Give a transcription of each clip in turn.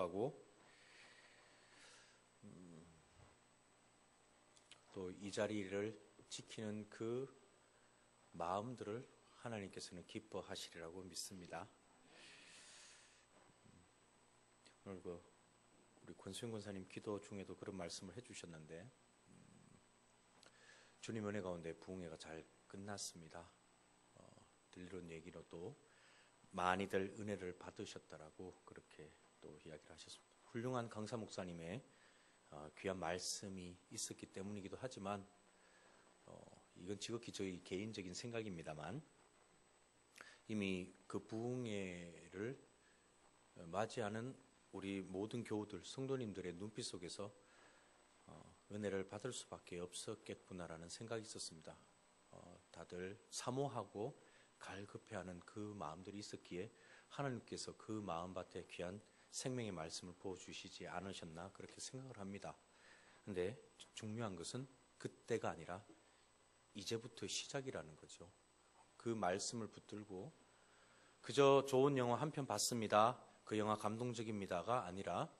하고 또 이 자리를 지키는 그 마음들을 하나님께서는 기뻐하시리라고 믿습니다. 오늘 우리 권수영 권사님 기도 중에도 그런 말씀을 해주셨는데 주님 은혜 가운데 부흥회가 잘 끝났습니다. 들리는 얘기로도 많이들 은혜를 받으셨다라고 그렇게 또 이야기를 하셨습니다. 훌륭한 강사 목사님의 귀한 말씀이 있었기 때문이기도 하지만 이건 지극히 저희 개인적인 생각입니다만 이미 그 부흥회를 맞이하는 우리 모든 교우들, 성도님들의 눈빛 속에서 은혜를 받을 수밖에 없었겠구나라는 생각이 있었습니다. 다들 사모하고 갈급해하는 그 마음들이 있었기에 하나님께서 그 마음밭에 귀한 생명의 말씀을 부어주시지 않으셨나 그렇게 생각을 합니다. 그런데 중요한 것은 그때가 아니라 이제부터 시작이라는 거죠. 그 말씀을 붙들고 그저 좋은 영화 한 편 봤습니다, 그 영화 감동적입니다가 아니라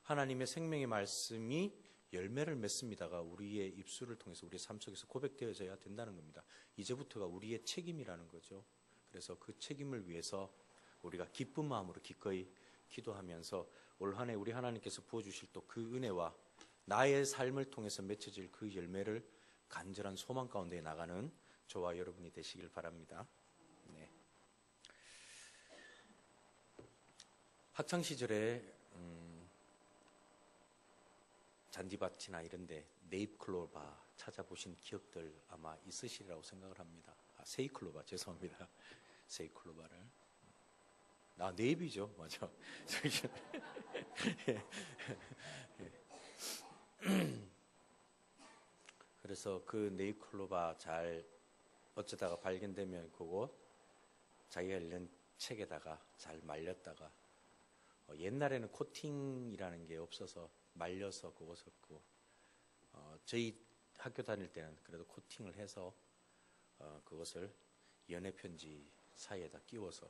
하나님의 생명의 말씀이 열매를 맺습니다가 우리의 입술을 통해서 우리의 삶 속에서 고백되어져야 된다는 겁니다. 이제부터가 우리의 책임이라는 거죠. 그래서 그 책임을 위해서 우리가 기쁜 마음으로 기꺼이 기도하면서 올 한 해 우리 하나님께서 부어주실 또 그 은혜와 나의 삶을 통해서 맺혀질 그 열매를 간절한 소망 가운데 나가는 저와 여러분이 되시길 바랍니다. 네. 학창시절에 잔디밭이나 이런데 네잎클로바 찾아보신 기억들 아마 있으시리라고 생각을 합니다. 세이클로바, 죄송합니다. 세이클로바를. 네잎이죠, 맞아. 그래서 그 네잎클로바 잘 어쩌다가 발견되면 그곳 자기가 읽는 책에다가 잘 말렸다가 옛날에는 코팅이라는 게 없어서 말려서 그것을 저희 학교 다닐 때는 그래도 코팅을 해서 그것을 연애 편지 사이에다 끼워서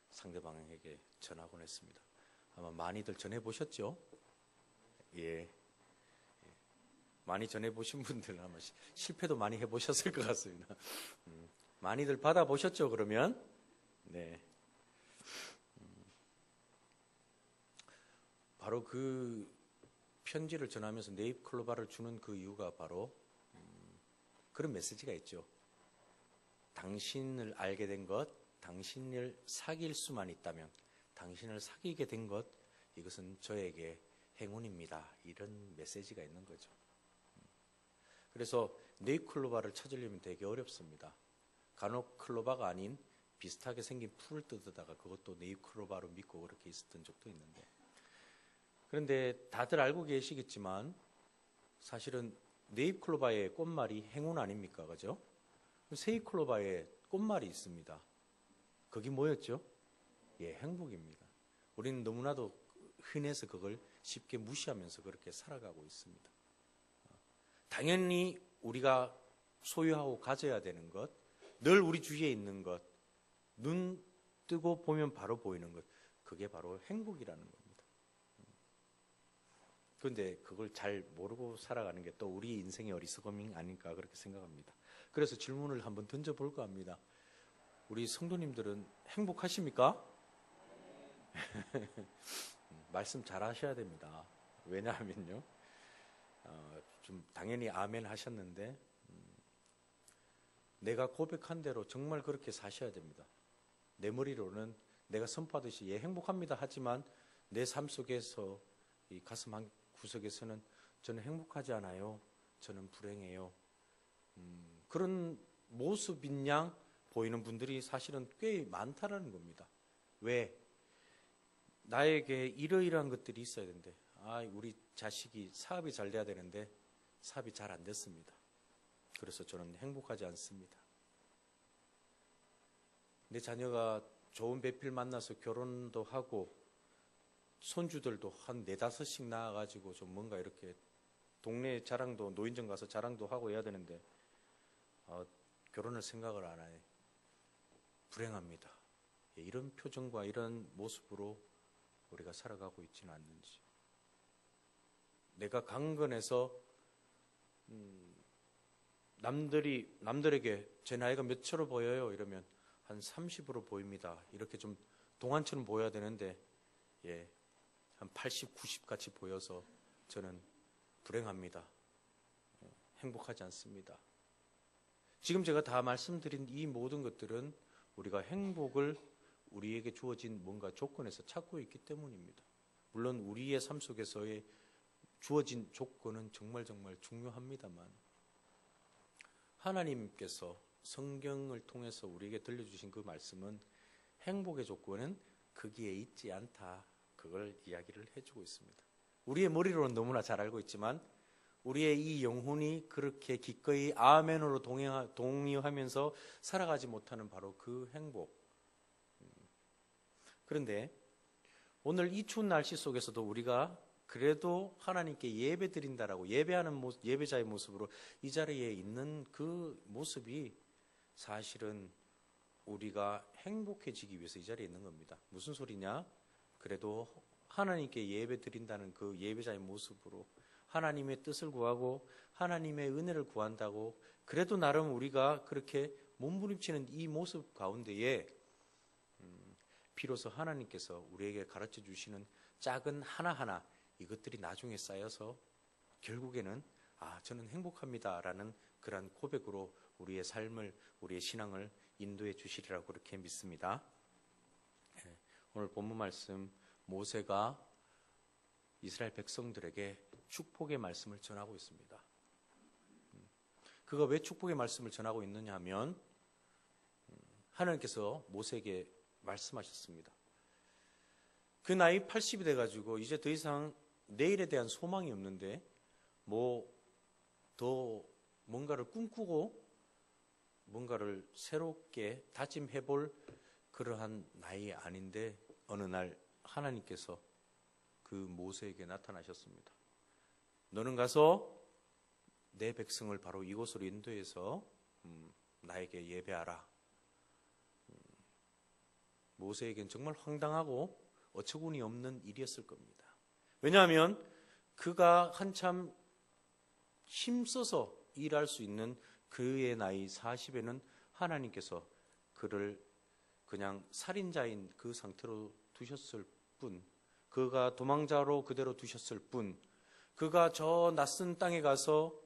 상대방에게 전하곤 했습니다. 아마 많이들 전해보셨죠? 예. 많이 전해보신 분들은 아마 실패도 많이 해보셨을 것 같습니다. 많이들 받아보셨죠, 그러면? 네. 바로 그 편지를 전하면서 네잎클로바를 주는 그 이유가 바로 그런 메시지가 있죠. 당신을 알게 된 것, 당신을 사귈 수만 있다면, 당신을 사귀게 된 것, 이것은 저에게 행운입니다. 이런 메시지가 있는 거죠. 그래서 네잎클로바를 찾으려면 되게 어렵습니다. 간혹 클로바가 아닌 비슷하게 생긴 풀을 뜯어다가 그것도 네잎클로바로 믿고 그렇게 있었던 적도 있는데, 그런데 다들 알고 계시겠지만 사실은 네잎클로바의 꽃말이 행운 아닙니까? 그죠? 세잎클로바의 꽃말이 있습니다. 그게 뭐였죠? 예, 행복입니다. 우리는 너무나도 흔해서 그걸 쉽게 무시하면서 그렇게 살아가고 있습니다. 당연히 우리가 소유하고 가져야 되는 것, 늘 우리 주위에 있는 것, 눈 뜨고 보면 바로 보이는 것, 그게 바로 행복이라는 겁니다. 그런데 그걸 잘 모르고 살아가는 게 또 우리 인생의 어리석음이 아닐까 그렇게 생각합니다. 그래서 질문을 한번 던져볼까 합니다. 우리 성도님들은 행복하십니까? 말씀 잘 하셔야 됩니다. 왜냐하면요, 좀 당연히 아멘 하셨는데 내가 고백한 대로 정말 그렇게 사셔야 됩니다. 내 머리로는 내가 선포하듯이 예 행복합니다 하지만 내 삶 속에서 이 가슴 한 구석에서는 저는 행복하지 않아요, 저는 불행해요, 그런 모습인 양 보이는 분들이 사실은 꽤 많다라는 겁니다. 왜? 나에게 이러이러한 것들이 있어야 되는데 우리 자식이 사업이 잘 돼야 되는데 사업이 잘 안 됐습니다. 그래서 저는 행복하지 않습니다. 내 자녀가 좋은 배필 만나서 결혼도 하고 손주들도 한 4-5씩 낳아가지고 좀 뭔가 이렇게 동네 자랑도, 노인정 가서 자랑도 하고 해야 되는데 결혼을 생각을 안 해. 불행합니다. 이런 표정과 이런 모습으로 우리가 살아가고 있지는 않는지. 내가 강건해서 남들에게 제 나이가 몇으로 보여요? 이러면 한 30으로 보입니다. 이렇게 좀 동안처럼 보여야 되는데 한 80, 90 같이 보여서 저는 불행합니다. 행복하지 않습니다. 지금 제가 다 말씀드린 이 모든 것들은 우리가 행복을 우리에게 주어진 뭔가 조건에서 찾고 있기 때문입니다. 물론 우리의 삶 속에서의 주어진 조건은 정말 중요합니다만 하나님께서 성경을 통해서 우리에게 들려주신 그 말씀은 행복의 조건은 거기에 있지 않다. 그걸 이야기를 해주고 있습니다. 우리의 머리로는 너무나 잘 알고 있지만 우리의 이 영혼이 그렇게 기꺼이 아멘으로 동의하면서 살아가지 못하는 바로 그 행복. 그런데 오늘 이 추운 날씨 속에서도 우리가 그래도 하나님께 예배 드린다라고 예배하는 예배자의 모습으로 이 자리에 있는 그 모습이 사실은 우리가 행복해지기 위해서 이 자리에 있는 겁니다. 무슨 소리냐? 그래도 하나님께 예배 드린다는 그 예배자의 모습으로 하나님의 뜻을 구하고 하나님의 은혜를 구한다고 그래도 나름 우리가 그렇게 몸부림치는 이 모습 가운데에 비로소 하나님께서 우리에게 가르쳐 주시는 작은 하나하나 이것들이 나중에 쌓여서 결국에는 저는 행복합니다라는 그런 고백으로 우리의 삶을 우리의 신앙을 인도해 주시리라고 그렇게 믿습니다. 오늘 본문 말씀 모세가 이스라엘 백성들에게 축복의 말씀을 전하고 있습니다. 그가 왜 축복의 말씀을 전하고 있느냐 하면 하나님께서 모세에게 말씀하셨습니다. 그 나이 80이 돼가지고 이제 더 이상 내일에 대한 소망이 없는데 더 뭔가를 꿈꾸고 뭔가를 새롭게 다짐해볼 그러한 나이 아닌데 어느 날 하나님께서 그 모세에게 나타나셨습니다. 너는 가서 내 백성을 바로 이곳으로 인도해서 나에게 예배하라. 모세에겐 정말 황당하고 어처구니 없는 일이었을 겁니다. 왜냐하면 그가 한참 힘써서 일할 수 있는 그의 나이 40에는 하나님께서 그를 그냥 살인자인 그 상태로 두셨을 뿐, 그가 도망자로 그대로 두셨을 뿐, 그가 저 낯선 땅에 가서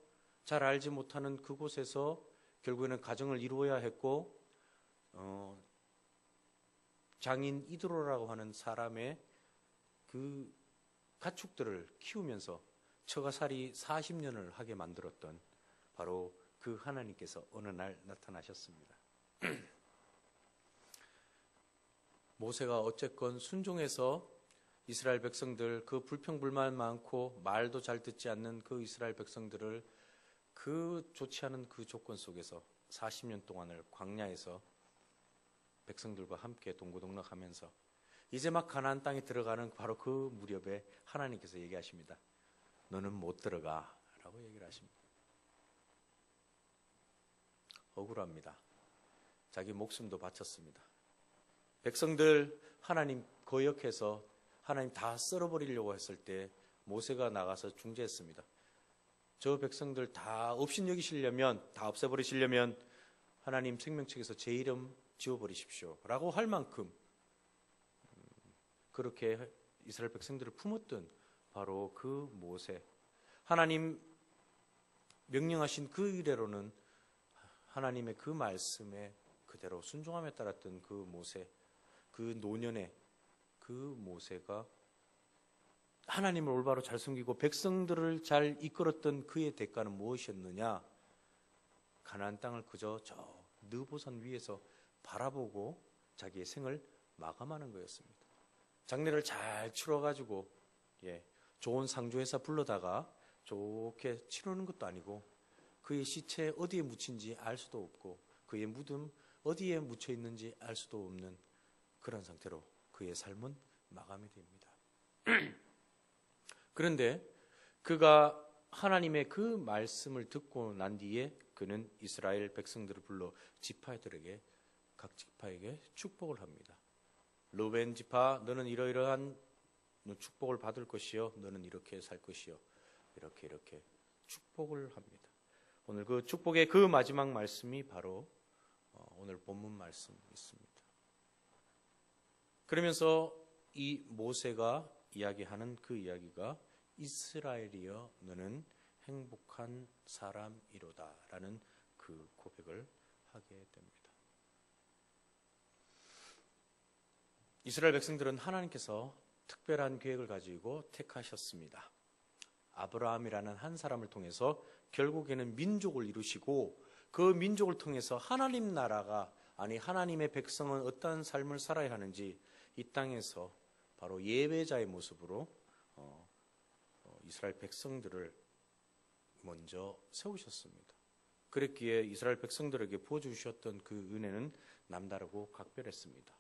잘 알지 못하는 그곳에서 결국에는 가정을 이루어야 했고 장인 이드로라고 하는 사람의 그 가축들을 키우면서 처가살이 40년을 하게 만들었던 바로 그 하나님께서 어느 날 나타나셨습니다. 모세가 어쨌건 순종해서 이스라엘 백성들, 그 불평불만 많고 말도 잘 듣지 않는 그 이스라엘 백성들을 그 좋지 않은 그 조건 속에서 40년 동안을 광야에서 백성들과 함께 동고동락하면서 이제 막 가나안 땅에 들어가는 바로 그 무렵에 하나님께서 얘기하십니다. 너는 못 들어가 라고 얘기를 하십니다. 억울합니다. 자기 목숨도 바쳤습니다. 백성들 하나님 거역해서 하나님 다 썰어버리려고 했을 때 모세가 나가서 중재했습니다. 저 백성들 다 업신여기시려면, 다 없애버리시려면 하나님 생명책에서 제 이름 지워버리십시오 라고 할 만큼 그렇게 이스라엘 백성들을 품었던 바로 그 모세, 하나님 명령하신 그 이래로는 하나님의 그 말씀에 그대로 순종함에 따랐던 그 모세, 그 노년의 그 모세가 하나님을 올바로 잘 섬기고 백성들을 잘 이끌었던 그의 대가는 무엇이었느냐? 가나안 땅을 그저 저 느보산 위에서 바라보고 자기의 생을 마감하는 거였습니다. 장례를 잘 치러가지고 좋은 상조회사 불러다가 좋게 치르는 것도 아니고 그의 시체 어디에 묻힌지 알 수도 없고 그의 무덤 어디에 묻혀 있는지 알 수도 없는 그런 상태로 그의 삶은 마감이 됩니다. 그런데 그가 하나님의 그 말씀을 듣고 난 뒤에 그는 이스라엘 백성들을 불러 지파들에게 각 지파에게 축복을 합니다. 르벤 지파 너는 이러이러한 축복을 받을 것이요 너는 이렇게 살 것이요 이렇게 축복을 합니다. 오늘 그 축복의 그 마지막 말씀이 바로 오늘 본문 말씀 있습니다. 그러면서 이 모세가 이야기하는 그 이야기가 이스라엘이여 너는 행복한 사람이로다 라는 그 고백을 하게 됩니다. 이스라엘 백성들은 하나님께서 특별한 계획을 가지고 택하셨습니다. 아브라함이라는 한 사람을 통해서 결국에는 민족을 이루시고 그 민족을 통해서 하나님 나라가 하나님의 백성은 어떠한 삶을 살아야 하는지 이 땅에서 바로 예배자의 모습으로 이스라엘 백성들을 먼저 세우셨습니다. 그랬기에 이스라엘 백성들에게 부어주셨던 그 은혜는 남다르고 각별했습니다.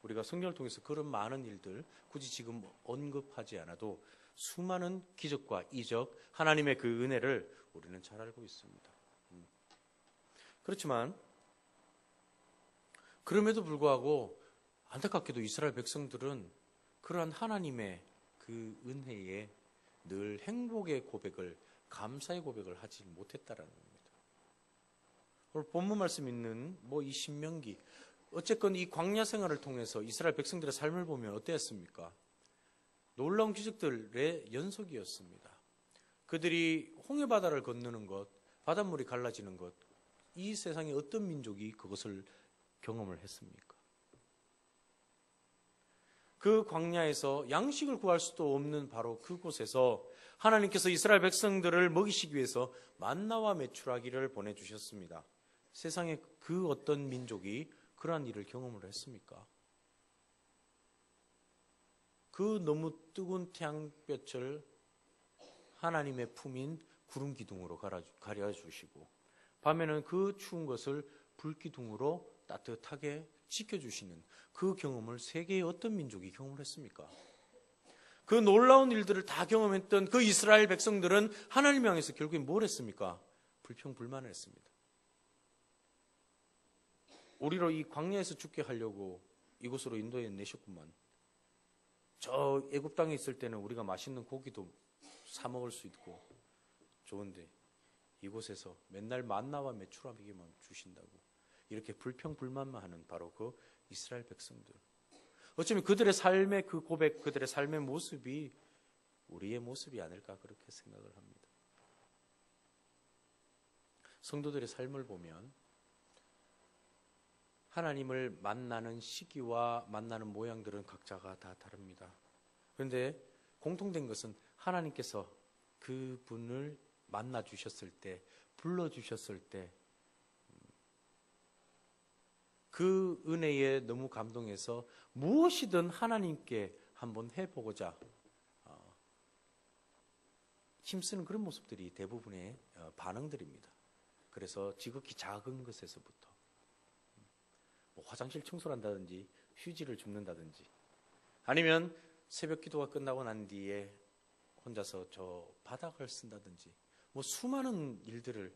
우리가 성경을 통해서 그런 많은 일들 굳이 지금 언급하지 않아도 수많은 기적과 이적, 하나님의 그 은혜를 우리는 잘 알고 있습니다. 그렇지만 그럼에도 불구하고 안타깝게도 이스라엘 백성들은 그러한 하나님의 그 은혜에 늘 행복의 고백을, 감사의 고백을 하지 못했다라는 겁니다. 오늘 본문 말씀 있는 이 신명기, 어쨌건 이 광야 생활을 통해서 이스라엘 백성들의 삶을 보면 어땠습니까? 놀라운 기적들의 연속이었습니다. 그들이 홍해바다를 건너는 것, 바닷물이 갈라지는 것, 이 세상에 어떤 민족이 그것을 경험을 했습니까? 그 광야에서 양식을 구할 수도 없는 바로 그곳에서 하나님께서 이스라엘 백성들을 먹이시기 위해서 만나와 메추라기를 보내주셨습니다. 세상에 그 어떤 민족이 그러한 일을 경험을 했습니까? 그 너무 뜨거운 태양볕을 하나님의 품인 구름 기둥으로 가려주시고 밤에는 그 추운 것을 불기둥으로 따뜻하게 지켜주시는 그 경험을 세계의 어떤 민족이 경험을 했습니까? 그 놀라운 일들을 다 경험했던 그 이스라엘 백성들은 하나님을 향해서 결국에 뭘 했습니까? 불평불만을 했습니다. 우리로 이 광야에서 죽게 하려고 이곳으로 인도해 내셨구만. 저 애굽 땅에 있을 때는 우리가 맛있는 고기도 사 먹을 수 있고 좋은데 이곳에서 맨날 만나와 메추라기만 주신다고 이렇게 불평불만만 하는 바로 그 이스라엘 백성들. 어쩌면 그들의 삶의 그 고백, 그들의 삶의 모습이 우리의 모습이 아닐까 그렇게 생각을 합니다. 성도들의 삶을 보면 하나님을 만나는 시기와 만나는 모양들은 각자가 다 다릅니다. 그런데 공통된 것은 하나님께서 그분을 만나 주셨을 때, 불러 주셨을 때 그 은혜에 너무 감동해서 무엇이든 하나님께 한번 해보고자 힘쓰는 그런 모습들이 대부분의 반응들입니다. 그래서 지극히 작은 것에서부터 화장실 청소를 한다든지 휴지를 줍는다든지 아니면 새벽 기도가 끝나고 난 뒤에 혼자서 저 바닥을 쓴다든지 수많은 일들을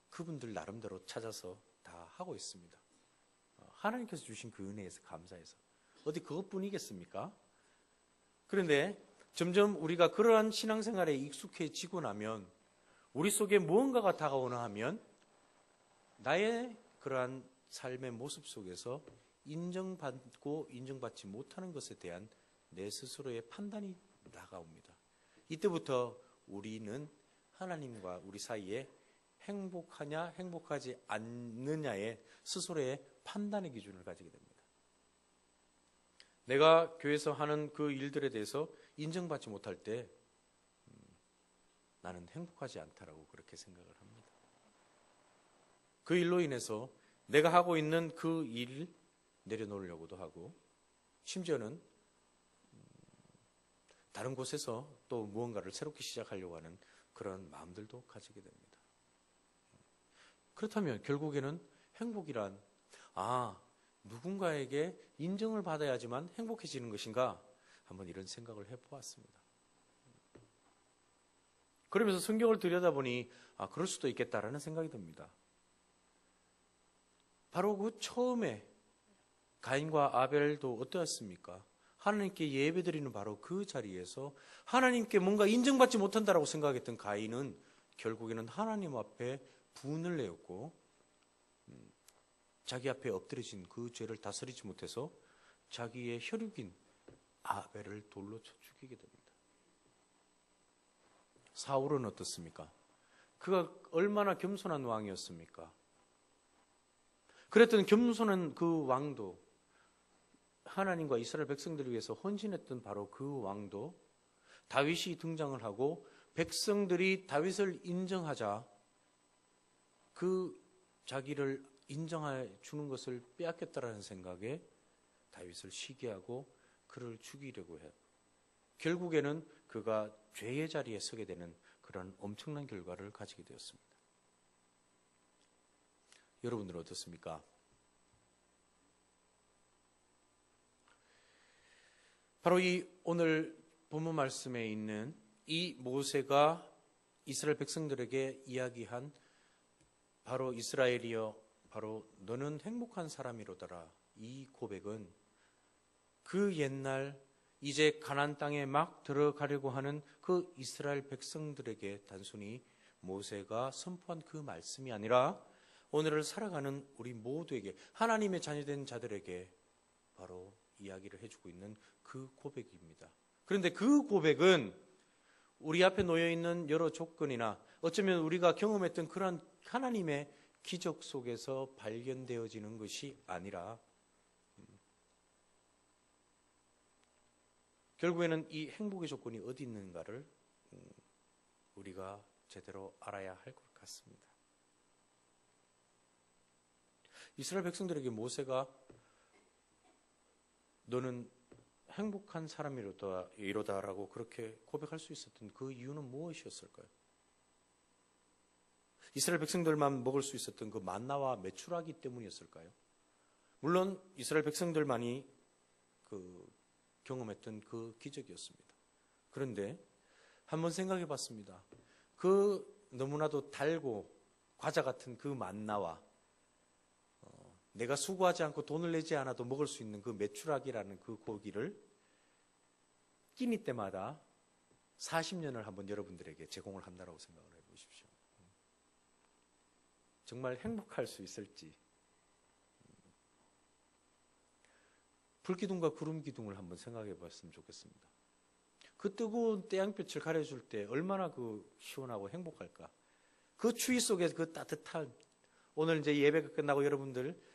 그분들 나름대로 찾아서 다 하고 있습니다. 하나님께서 주신 그 은혜에서 감사해서 어디 그것뿐이겠습니까? 그런데 점점 우리가 그러한 신앙생활에 익숙해지고 나면 우리 속에 무언가가 다가오나 하면 나의 그러한 삶의 모습 속에서 인정받고 인정받지 못하는 것에 대한 내 스스로의 판단이 다가옵니다. 이때부터 우리는 하나님과 우리 사이에 행복하냐 행복하지 않느냐의 스스로의 판단의 기준을 가지게 됩니다. 내가 교회에서 하는 그 일들에 대해서 인정받지 못할 때 나는 행복하지 않다라고 그렇게 생각을 합니다. 그 일로 인해서 내가 하고 있는 그 일 내려놓으려고도 하고 심지어는 다른 곳에서 또 무언가를 새롭게 시작하려고 하는 그런 마음들도 가지게 됩니다. 그렇다면 결국에는 행복이란 누군가에게 인정을 받아야지만 행복해지는 것인가? 한번 이런 생각을 해보았습니다. 그러면서 성경을 들여다보니 그럴 수도 있겠다라는 생각이 듭니다. 바로 그 처음에 가인과 아벨도 어떠했습니까? 하나님께 예배드리는 바로 그 자리에서 하나님께 뭔가 인정받지 못한다라고 생각했던 가인은 결국에는 하나님 앞에 분을 내었고 자기 앞에 엎드려진 그 죄를 다스리지 못해서 자기의 혈육인 아벨을 돌로 쳐 죽이게 됩니다. 사울은 어떻습니까? 그가 얼마나 겸손한 왕이었습니까? 그랬던 겸손한 그 왕도, 하나님과 이스라엘 백성들을 위해서 헌신했던 바로 그 왕도 다윗이 등장을 하고 백성들이 다윗을 인정하자 그 자기를 인정해 주는 것을 빼앗겼다라는 생각에 다윗을 시기하고 그를 죽이려고 해요. 결국에는 그가 죄의 자리에 서게 되는 그런 엄청난 결과를 가지게 되었습니다. 여러분들은 어떻습니까? 바로 이 오늘 본문 말씀에 있는 이 모세가 이스라엘 백성들에게 이야기한 바로 이스라엘이여 바로 너는 행복한 사람이로더라, 이 고백은 그 옛날 이제 가나안 땅에 막 들어가려고 하는 그 이스라엘 백성들에게 단순히 모세가 선포한 그 말씀이 아니라 오늘을 살아가는 우리 모두에게, 하나님의 자녀된 자들에게 바로 이야기를 해주고 있는 그 고백입니다. 그런데 그 고백은 우리 앞에 놓여있는 여러 조건이나 어쩌면 우리가 경험했던 그러한 하나님의 기적 속에서 발견되어지는 것이 아니라 결국에는 이 행복의 조건이 어디 있는가를 우리가 제대로 알아야 할 것 같습니다. 이스라엘 백성들에게 모세가 너는 행복한 사람이로다라고 그렇게 고백할 수 있었던 그 이유는 무엇이었을까요? 이스라엘 백성들만 먹을 수 있었던 그 만나와 메추라기 때문이었을까요? 물론 이스라엘 백성들만이 경험했던 그 기적이었습니다. 그런데 한번 생각해 봤습니다. 그 너무나도 달고 과자 같은 그 만나와 내가 수고하지 않고 돈을 내지 않아도 먹을 수 있는 그 메추라기라는 그 고기를 끼니 때마다 40년을 한번 여러분들에게 제공을 한다라고 생각을 해보십시오. 정말 행복할 수 있을지. 불기둥과 구름기둥을 한번 생각해 봤으면 좋겠습니다. 그 뜨거운 태양빛을 가려줄 때 얼마나 시원하고 행복할까. 그 추위 속에 그 따뜻한, 오늘 이제 예배가 끝나고 여러분들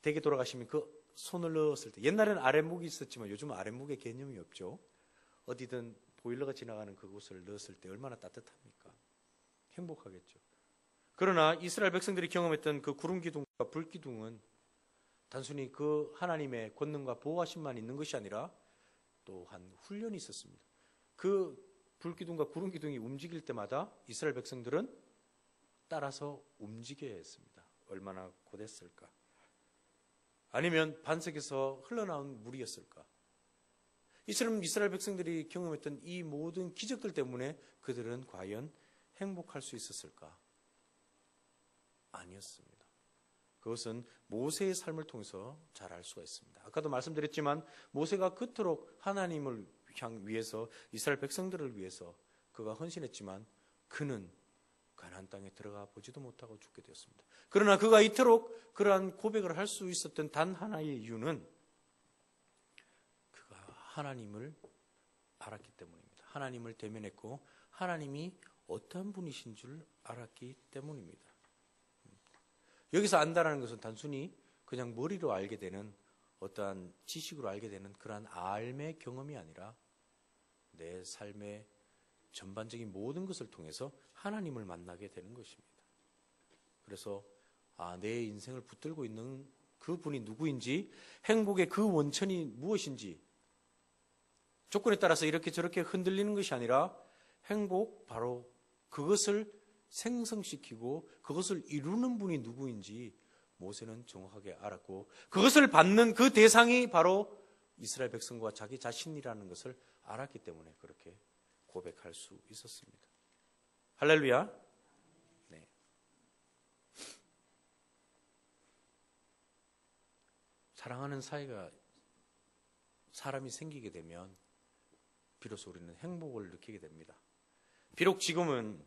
댁에 돌아가시면 그 손을 넣었을 때, 옛날에는 아랫목이 있었지만 요즘은 아랫목의 개념이 없죠. 어디든 보일러가 지나가는 그곳을 넣었을 때 얼마나 따뜻합니까? 행복하겠죠. 그러나 이스라엘 백성들이 경험했던 그 구름기둥과 불기둥은 단순히 그 하나님의 권능과 보호하심만 있는 것이 아니라 또한 훈련이 있었습니다. 그 불기둥과 구름기둥이 움직일 때마다 이스라엘 백성들은 따라서 움직여야 했습니다. 얼마나 고됐을까? 아니면 반석에서 흘러나온 물이었을까? 이처럼 이스라엘 백성들이 경험했던 이 모든 기적들 때문에 그들은 과연 행복할 수 있었을까? 아니었습니다. 그것은 모세의 삶을 통해서 잘 알 수가 있습니다. 아까도 말씀드렸지만 모세가 그토록 하나님을 위해서, 이스라엘 백성들을 위해서 그가 헌신했지만 그는 가나안 땅에 들어가 보지도 못하고 죽게 되었습니다. 그러나 그가 이토록 그러한 고백을 할 수 있었던 단 하나의 이유는 그가 하나님을 알았기 때문입니다. 하나님을 대면했고 하나님이 어떠한 분이신 줄 알았기 때문입니다. 여기서 안다라는 것은 단순히 그냥 머리로 알게 되는, 어떠한 지식으로 알게 되는 그러한 알의 경험이 아니라 내 삶의 전반적인 모든 것을 통해서 하나님을 만나게 되는 것입니다. 그래서 내 인생을 붙들고 있는 그 분이 누구인지, 행복의 그 원천이 무엇인지, 조건에 따라서 이렇게 저렇게 흔들리는 것이 아니라 행복, 바로 그것을 생성시키고 그것을 이루는 분이 누구인지 모세는 정확하게 알았고, 그것을 받는 그 대상이 바로 이스라엘 백성과 자기 자신이라는 것을 알았기 때문에 그렇게 고백할 수 있었습니다. 할렐루야. 네. 사람이 생기게 되면 비로소 우리는 행복을 느끼게 됩니다. 비록 지금은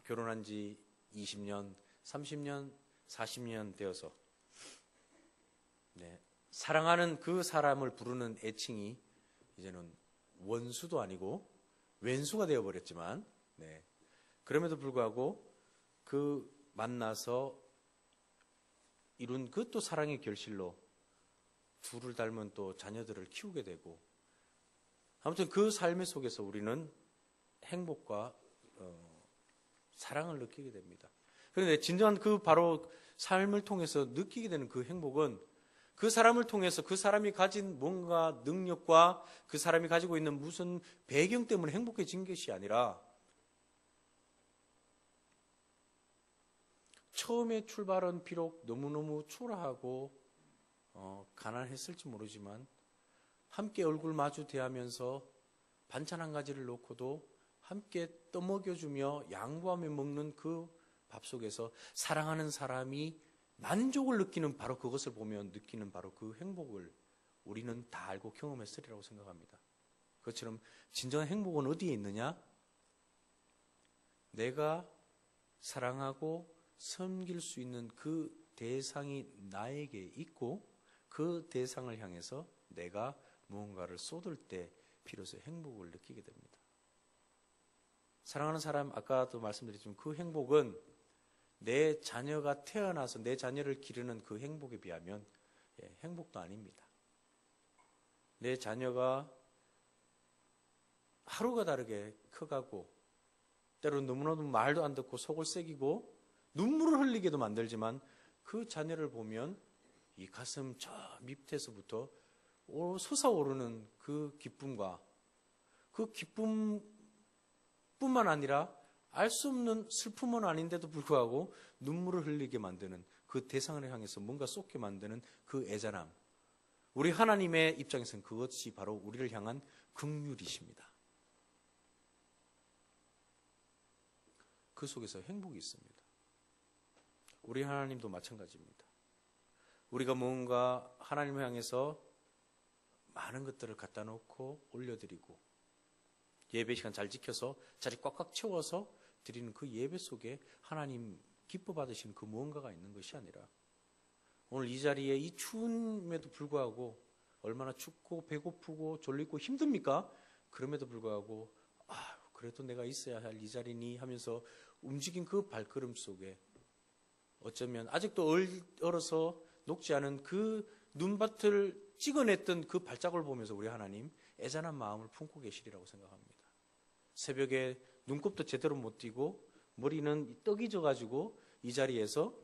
결혼한 지 20년, 30년, 40년 되어서 사랑하는 그 사람을 부르는 애칭이 이제는 원수도 아니고 왼수가 되어버렸지만 그럼에도 불구하고 그 만나서 이룬 그 또 사랑의 결실로 둘을 닮은 또 자녀들을 키우게 되고 아무튼 그 삶의 속에서 우리는 행복과 사랑을 느끼게 됩니다. 그런데 진정한 그 바로 삶을 통해서 느끼게 되는 그 행복은 그 사람을 통해서 그 사람이 가진 뭔가 능력과 그 사람이 가지고 있는 무슨 배경 때문에 행복해진 것이 아니라 처음에 출발은 비록 너무너무 초라하고 가난했을지 모르지만 함께 얼굴 마주 대하면서 반찬 한 가지를 놓고도 함께 떠먹여주며 양보하며 먹는 그 밥 속에서 사랑하는 사람이 만족을 느끼는 바로 그것을 보면 느끼는 바로 그 행복을 우리는 다 알고 경험했으리라고 생각합니다. 그것처럼 진정한 행복은 어디에 있느냐? 내가 사랑하고 섬길 수 있는 그 대상이 나에게 있고 그 대상을 향해서 내가 무언가를 쏟을 때 비로소 행복을 느끼게 됩니다. 사랑하는 사람, 아까도 말씀드렸지만 그 행복은 내 자녀가 태어나서 내 자녀를 기르는 그 행복에 비하면 행복도 아닙니다. 내 자녀가 하루가 다르게 커가고 때로는 너무나도 말도 안 듣고 속을 새기고 눈물을 흘리게도 만들지만 그 자녀를 보면 이 가슴 저 밑에서부터 솟아오르는 그 기쁨과 그 기쁨뿐만 아니라 알 수 없는 슬픔은 아닌데도 불구하고 눈물을 흘리게 만드는 그 대상을 향해서 뭔가 쏟게 만드는 그 애잔함. 우리 하나님의 입장에서는 그것이 바로 우리를 향한 긍휼이십니다. 그 속에서 행복이 있습니다. 우리 하나님도 마찬가지입니다. 우리가 뭔가 하나님을 향해서 많은 것들을 갖다 놓고 올려드리고 예배 시간 잘 지켜서 자리 꽉꽉 채워서 드리는 그 예배 속에 하나님 기뻐 받으시는 그 무언가가 있는 것이 아니라 오늘 이 자리에 이 추움에도 불구하고 얼마나 춥고 배고프고 졸리고 힘듭니까? 그럼에도 불구하고 그래도 내가 있어야 할 이 자리니 하면서 움직인 그 발걸음 속에 어쩌면 아직도 얼어서 녹지 않은 그 눈밭을 찍어냈던 그 발자국을 보면서 우리 하나님 애잔한 마음을 품고 계시리라고 생각합니다. 새벽에 눈곱도 제대로 못 띄고 머리는 떡이 져가지고 이 자리에서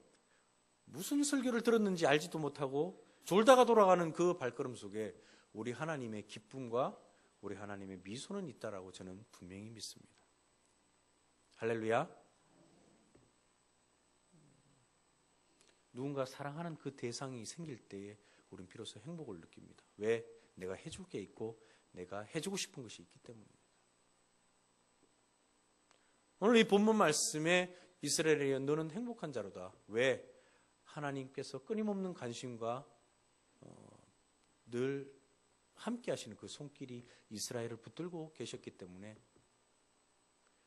무슨 설교를 들었는지 알지도 못하고 졸다가 돌아가는 그 발걸음 속에 우리 하나님의 기쁨과 우리 하나님의 미소는 있다라고 저는 분명히 믿습니다. 할렐루야. 누군가 사랑하는 그 대상이 생길 때에 우리는 비로소 행복을 느낍니다. 왜? 내가 해줄 게 있고 내가 해주고 싶은 것이 있기 때문입니다. 오늘 이 본문 말씀에 이스라엘이여 너는 행복한 자로다. 왜? 하나님께서 끊임없는 관심과 늘 함께 하시는 그 손길이 이스라엘을 붙들고 계셨기 때문에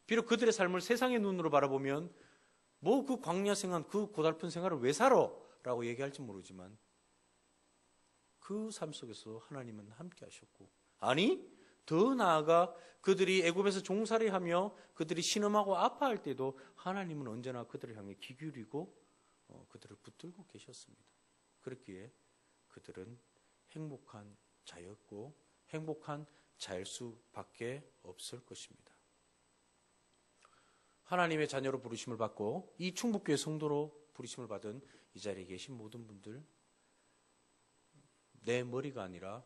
비록 그들의 삶을 세상의 눈으로 바라보면 뭐 그 광야 생활, 그 고달픈 생활을 왜 살아? 라고 얘기할지 모르지만 그 삶 속에서 하나님은 함께 하셨고 아니 더 나아가 그들이 애굽에서 종살이하며 그들이 신음하고 아파할 때도 하나님은 언제나 그들을 향해 귀 기울이고 그들을 붙들고 계셨습니다. 그렇기에 그들은 행복한 자였고 행복한 자일 수밖에 없을 것입니다. 하나님의 자녀로 부르심을 받고 이 충북교회 성도로 부르심을 받은 이 자리에 계신 모든 분들 내 머리가 아니라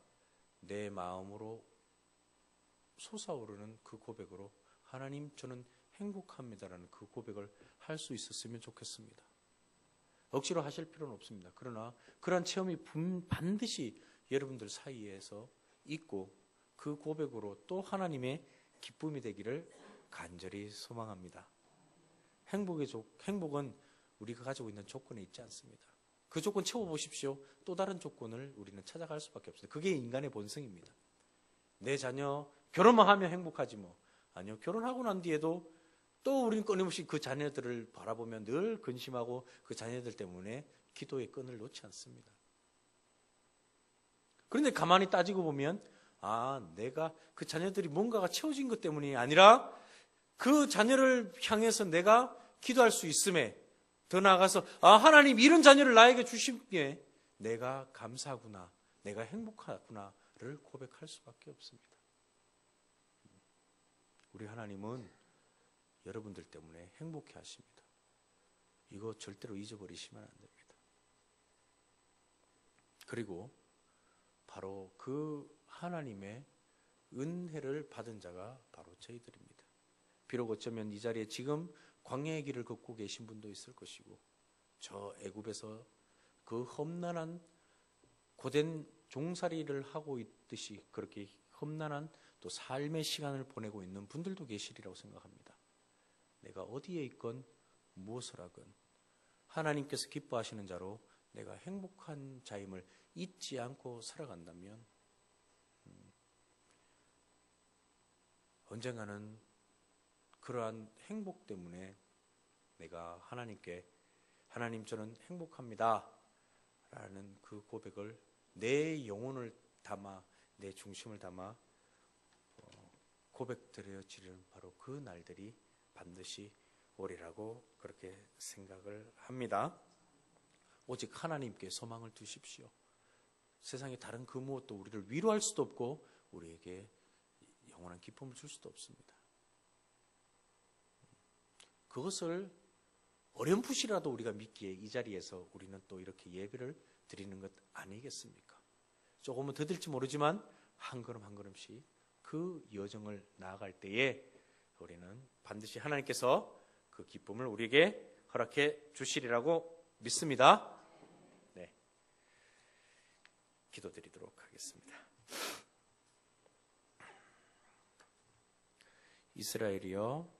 내 마음으로 솟아오르는 그 고백으로 하나님 저는 행복합니다라는 그 고백을 할 수 있었으면 좋겠습니다. 억지로 하실 필요는 없습니다. 그러나 그러한 체험이 반드시 여러분들 사이에서 있고 그 고백으로 또 하나님의 기쁨이 되기를 간절히 소망합니다. 행복은 우리가 가지고 있는 조건에 있지 않습니다. 그 조건 채워보십시오. 또 다른 조건을 우리는 찾아갈 수밖에 없어요. 그게 인간의 본성입니다. 내 자녀 결혼만 하면 행복하지 뭐. 아니요. 결혼하고 난 뒤에도 또 우리는 끊임없이 그 자녀들을 바라보며 늘 근심하고 그 자녀들 때문에 기도의 끈을 놓지 않습니다. 그런데 가만히 따지고 보면 내가 그 자녀들이 뭔가가 채워진 것 때문이 아니라 그 자녀를 향해서 내가 기도할 수 있음에 더 나아가서 하나님 이런 자녀를 나에게 주시기에 내가 감사하구나, 내가 행복하구나를 고백할 수밖에 없습니다. 우리 하나님은 여러분들 때문에 행복해 하십니다. 이거 절대로 잊어버리시면 안 됩니다. 그리고 바로 그 하나님의 은혜를 받은 자가 바로 저희들입니다. 비록 어쩌면 이 자리에 지금 광야의 길을 걷고 계신 분도 있을 것이고 저 애굽에서 그 험난한 고된 종살이를 하고 있듯이 그렇게 험난한 또 삶의 시간을 보내고 있는 분들도 계시리라고 생각합니다. 내가 어디에 있건 무엇을 하건 하나님께서 기뻐하시는 자로 내가 행복한 자임을 잊지 않고 살아간다면 언젠가는 그러한 행복 때문에 내가 하나님께 하나님 저는 행복합니다 라는 그 고백을 내 영혼을 담아 내 중심을 담아 고백드려지는 바로 그 날들이 반드시 오리라고 그렇게 생각을 합니다. 오직 하나님께 소망을 두십시오. 세상에 다른 그 무엇도 우리를 위로할 수도 없고 우리에게 영원한 기쁨을 줄 수도 없습니다. 그것을 어렴풋이라도 우리가 믿기에 이 자리에서 우리는 또 이렇게 예배를 드리는 것 아니겠습니까? 조금은 더 될지 모르지만 한 걸음 한 걸음씩 그 여정을 나아갈 때에 우리는 반드시 하나님께서 그 기쁨을 우리에게 허락해 주시리라고 믿습니다. 네, 기도드리도록 하겠습니다. 이스라엘이여,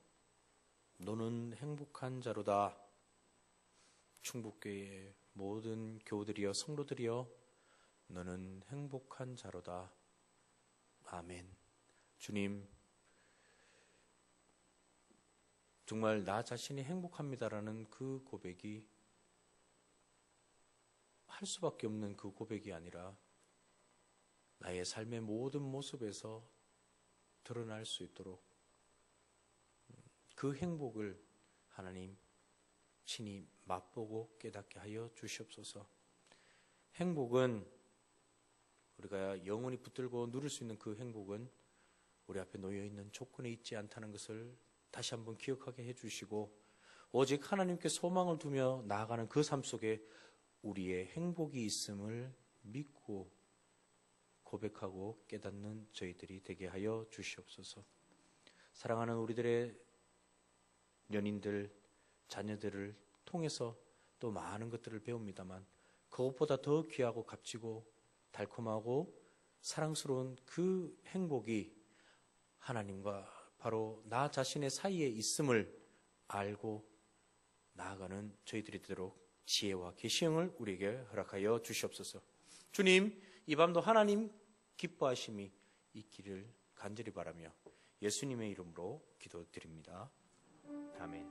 너는 행복한 자로다. 충북교회의 모든 교우들이여, 성도들이여, 너는 행복한 자로다. 아멘. 주님, 정말 나 자신이 행복합니다라는 그 고백이 할 수밖에 없는 그 고백이 아니라 나의 삶의 모든 모습에서 드러날 수 있도록 그 행복을 하나님 친히 맛보고 깨닫게 하여 주시옵소서. 행복은 우리가 영원히 붙들고 누릴 수 있는 그 행복은 우리 앞에 놓여있는 조건에 있지 않다는 것을 다시 한번 기억하게 해주시고 오직 하나님께 소망을 두며 나아가는 그 삶 속에 우리의 행복이 있음을 믿고 고백하고 깨닫는 저희들이 되게 하여 주시옵소서. 사랑하는 우리들의 연인들, 자녀들을 통해서 또 많은 것들을 배웁니다만 그것보다 더 귀하고 값지고 달콤하고 사랑스러운 그 행복이 하나님과 바로 나 자신의 사이에 있음을 알고 나아가는 저희들이 되도록 지혜와 계시형을 우리에게 허락하여 주시옵소서. 주님, 이 밤도 하나님 기뻐하심이 있기를 간절히 바라며 예수님의 이름으로 기도드립니다. 아멘.